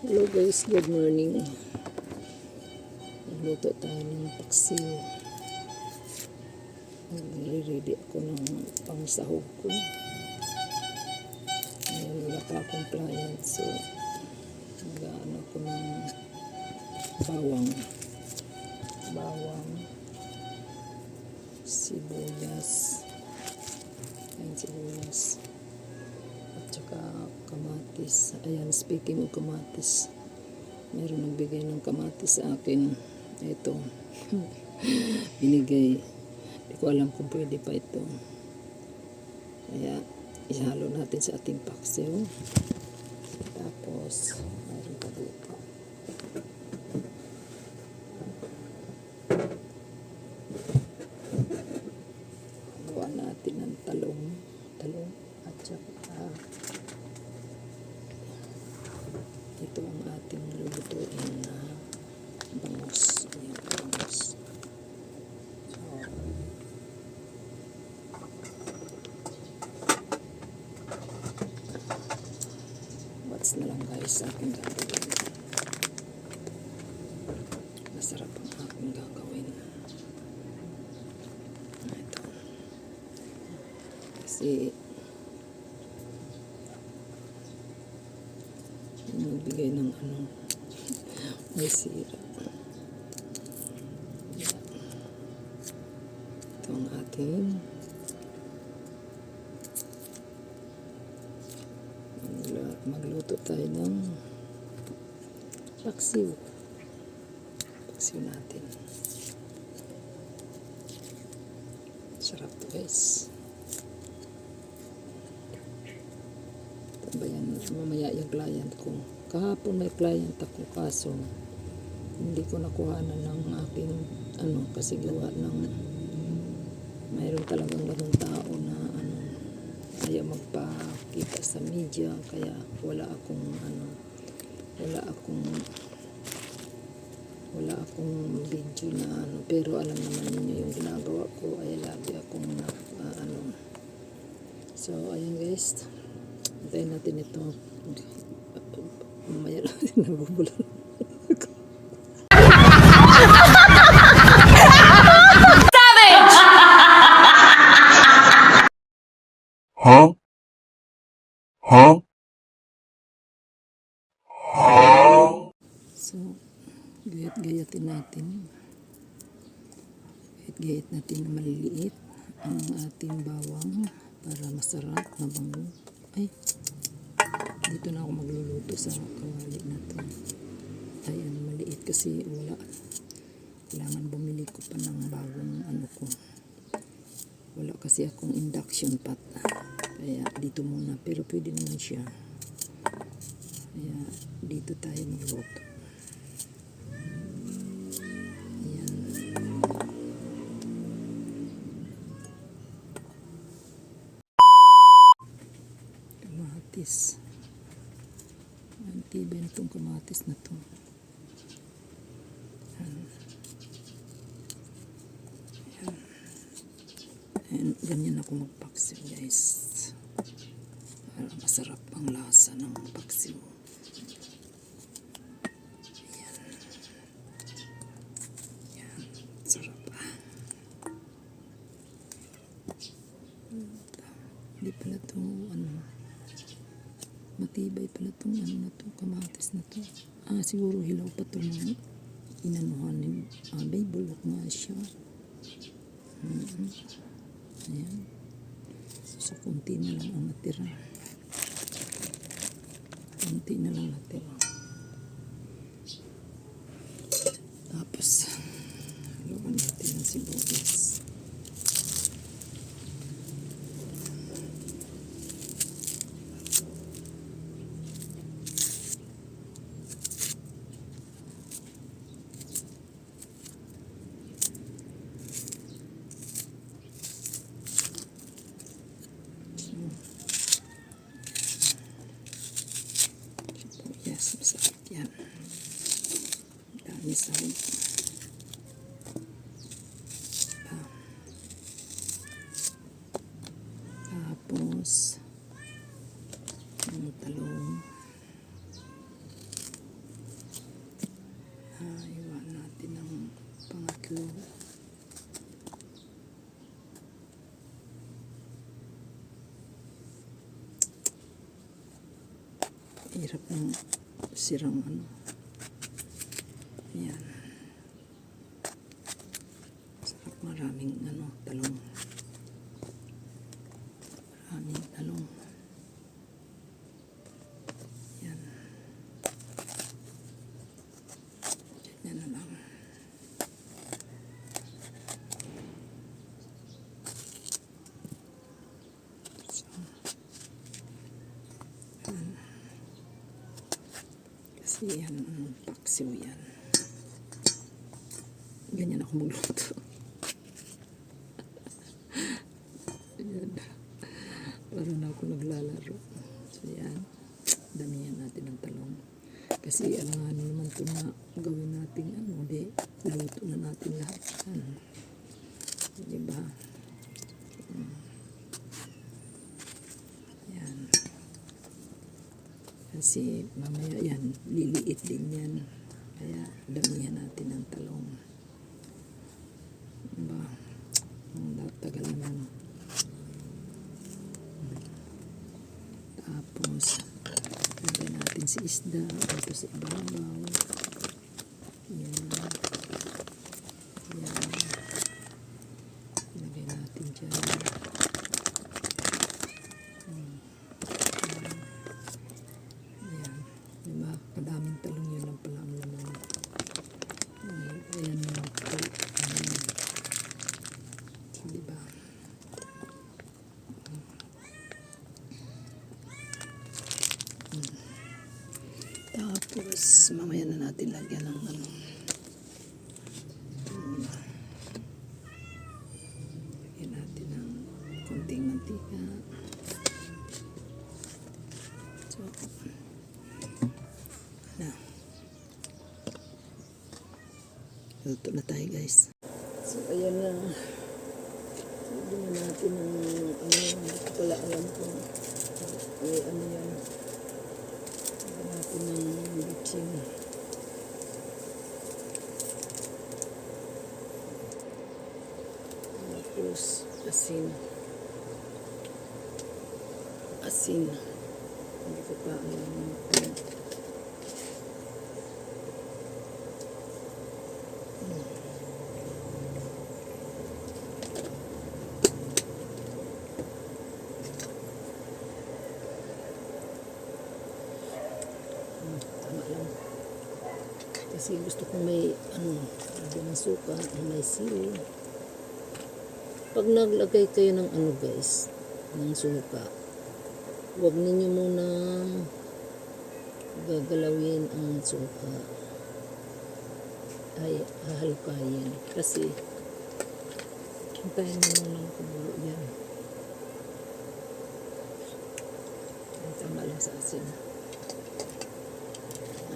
Hello guys, good morning. Nagluto tayo ng paksiw. Nagre-ready ako ng pangsahog ko. Ngayon wala pa akong client, so nag-ano ko ng bawang, sibuyas, at saka kamatis. Ayan, speaking of kamatis, meron nagbigay ng kamatis sa akin. Ito binigay, hindi ko alam kung pwede pa ito, kaya ihalo natin sa ating paksiw. Tapos meron pa dito haluan natin ng talong at saka ito ang ating lulutuin na bangus. Ayan, bangus. So, what's na lang guys sa aking gagawin. Masarap ang aking gagawin. Ito. Kasi nagbigay ng may sira. Ito ang ating magluto tayo ng paksiw natin. Sarap to guys. Tambayan mamaya yung client ko. Kahapon may client ako, kaso hindi ko nakuhanan ng aking kasi gawa ng mayroon talagang ganung tao na ayaw magpakita sa media, kaya wala akong video na pero alam naman niyo yung ginagawa ko, ay lagi akong so ayun guys, hintayin natin ito. Mamaya lang nabubulan. So, gayat-gayatin natin. Gayat natin na maliliit ang ating bawang para masarap na bango. Ay, dito na ako magluluto sa kawali na to. Ay, maliit kasi wala. Kailangan bumili ko pa ng bagong ko. Wala kasi akong induction pot. Kaya dito muna. Pero pwede naman siya. Kaya dito tayo magluto. Ayan. Kamatis. Ang tibay na itong kamatis na to. And ganyan ako magpaksiw guys. Para masarap ang lasa ng paksiw. Yan. Sarap. Hindi pala ito matibay pala itong na to, kamatis na to. Siguro hilaw pa ito mga inanuhan ni bulok nga siya. Ayan. So kunti na lang ang natira. Kunti na lang natira. Tapos haluan natin ang sibuyas. Yes, masarap yan. Dami sahog. Tapos ang talong. ko. Hirap ng sirang ano. Ayan. Sarap, maraming ano, talong. Maraming talong. Ayan. Yan na lang. So, ayan. Kasi yan, paksiw yan. Ganyan ako magluto. Ayan. Parang ako naglalaro. So yan, damihan natin ng talong. Kasi ano naman ito na gawin natin ano, di, luto na natin lahat yan. Diba? Yan. Kasi mamaya yan, liliit din yan. Kaya damihan natin ng talong. Diba? Ang tagal naman. Tapos, lagyan natin si isda dito sa ibabaw. Yan. Yan. Lagyan natin dyan. Yan. Diba? Kadaming talong yun lang pala ang laman. Ayan yung so, diba? Tapos, mamaya na natin lagyan ng ano. Lagyan natin ng konting mantika. So, na. Luto na tayo, guys. So, ayan na. Lagyan na natin ng ano, hindi ko pala alam kung may ano yan. Lagyan natin ng bitsin. Tapos, asin. Asin. Hindi ko pa alam kung tama lang. Kasi gusto kong may ano, lagyan ng suka, may sili. Pag naglagay kayo ng ano, guys, ng suka, huwag ninyo muna gagalawin ang suka. Ay, hahalukayin. Kasi hintayin mo muna ng kumulo yan. Ay, tama lang sa asin.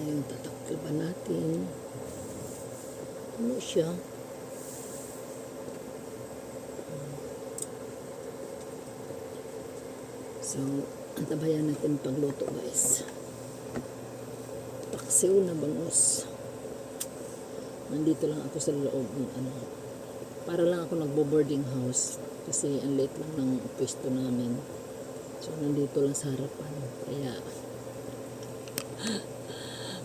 Ayun, tatakpan natin. Ano siya? So, antabayan natin pagluto, guys. Paksiw na bangus. Nandito lang ako sa loob ng ano. Para lang ako nagbo-boarding house. Kasi ang late lang ng pwesto namin. So, nandito lang sa harapan. Kaya,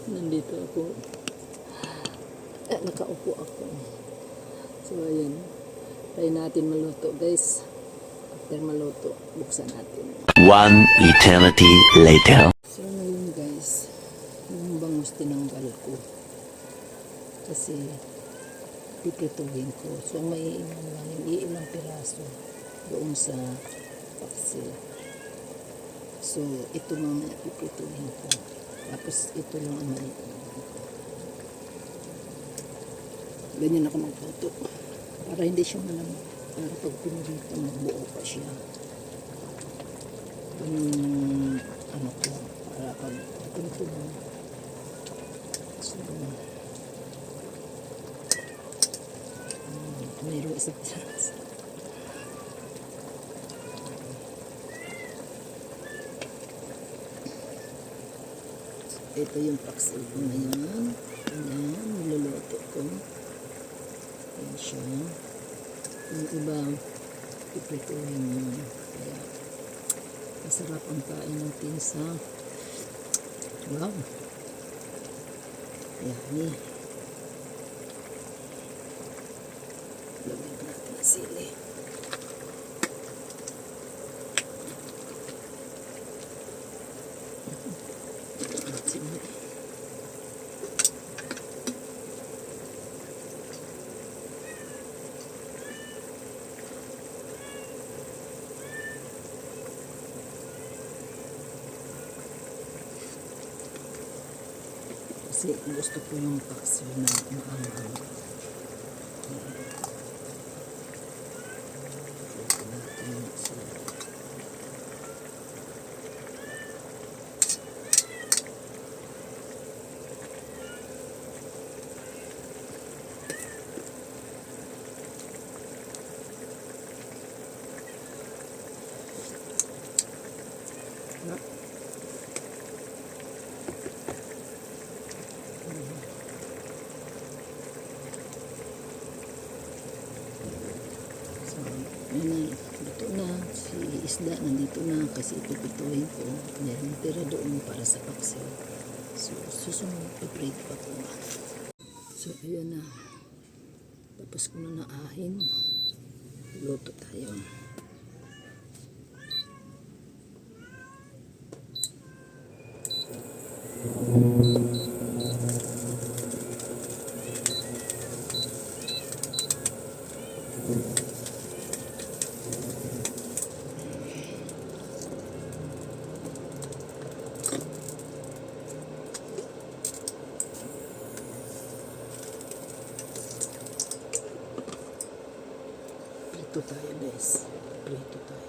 nandito ako. Nakaupo ako. So, ayan. Try natin maluto, guys. After maluto, buksan natin. One eternity later. So, ngayon, guys, yung bangus tinanggal ko. Kasi, piprituhin ko. So, may ilang piraso doon sa paksi. So, ito mamaya piprituhin ko. Tapos, ito lang ang maliit. Ganyan ako magluto. Para hindi siya malamig. Para pag pinirito, magbuo pa siya. Yung ano ko, para pag pinirito mo. So, mayroong isang chance. Ito yung paksiw ko ngayon. Ayan, niluluto ko. Ayan siya. Yung iba, iprituhin mo. Kaya, masarap ang kain natin sa wow. Yummy. Lagyan natin ng sili. Sili. Kasi gusto ko yung paksiw na maanghang. Ito natin yung sili. Sarap. So, yun na, luto na. Si isda nandito na kasi ipipituhin ko. Meron tira doon para sa paksiw. So, susunod, i-prate pa ko. So, ayun na. Tapos ko na naahin. Luto tayo. Prito tayo guys. Prito tayo.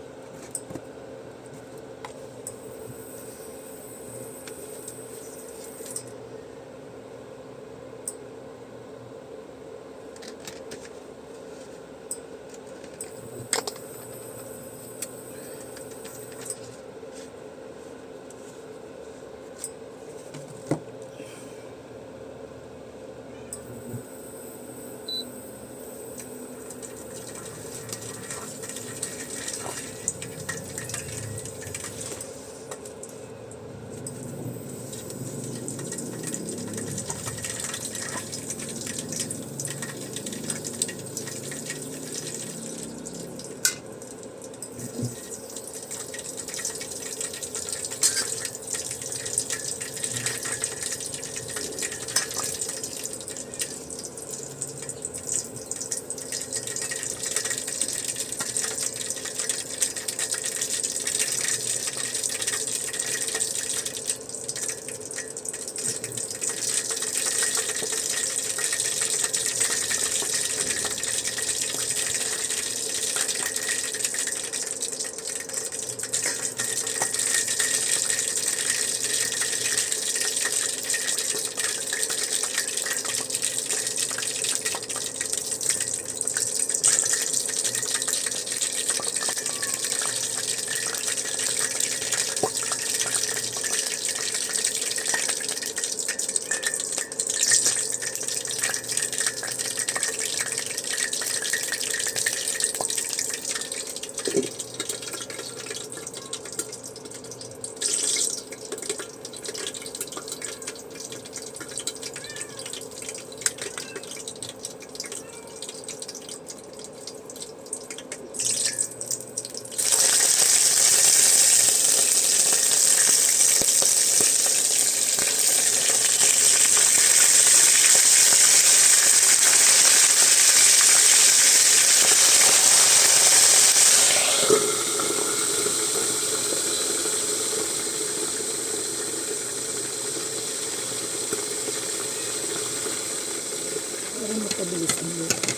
Para mapabilis ang luto.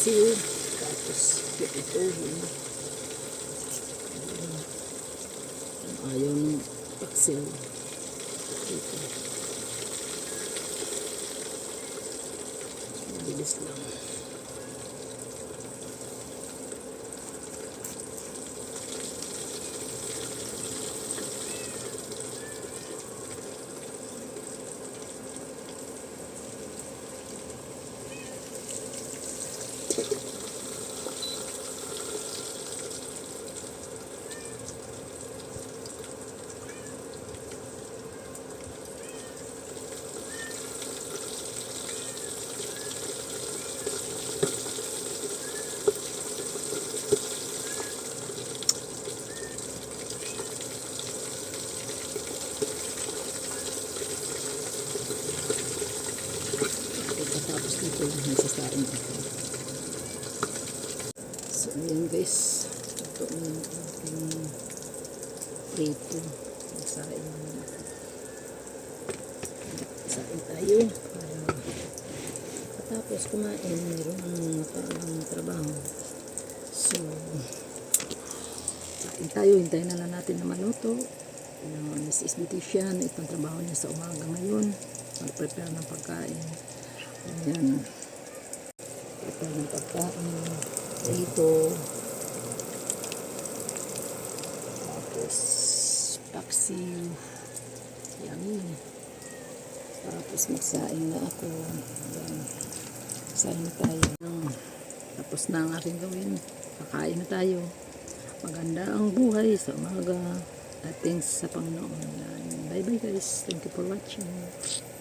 Paksiw, tapos pipituhin. Ayaw ng paksiw. Ito. Mabilis lang. prito. Magsain muna ako. Sain tayo para tapos kumain, mayroong nakaalang trabaho. So, kain tayo, hintayin na lang natin na maluto. Mrs. Beautician, itong trabaho niya sa umaga ngayon. Mag-prepare ng pagkain. Ayan. Prepare ng pagkain. Dito. Tapos, paksiw. Yummy. Tapos, magsaing na ako. Ayan. Magsaing na tayo. Tapos na ang aking gawin. Kakain na tayo. Maganda ang buhay sa umaga. At thanks sa Panginoon. Bye bye guys. Thank you for watching.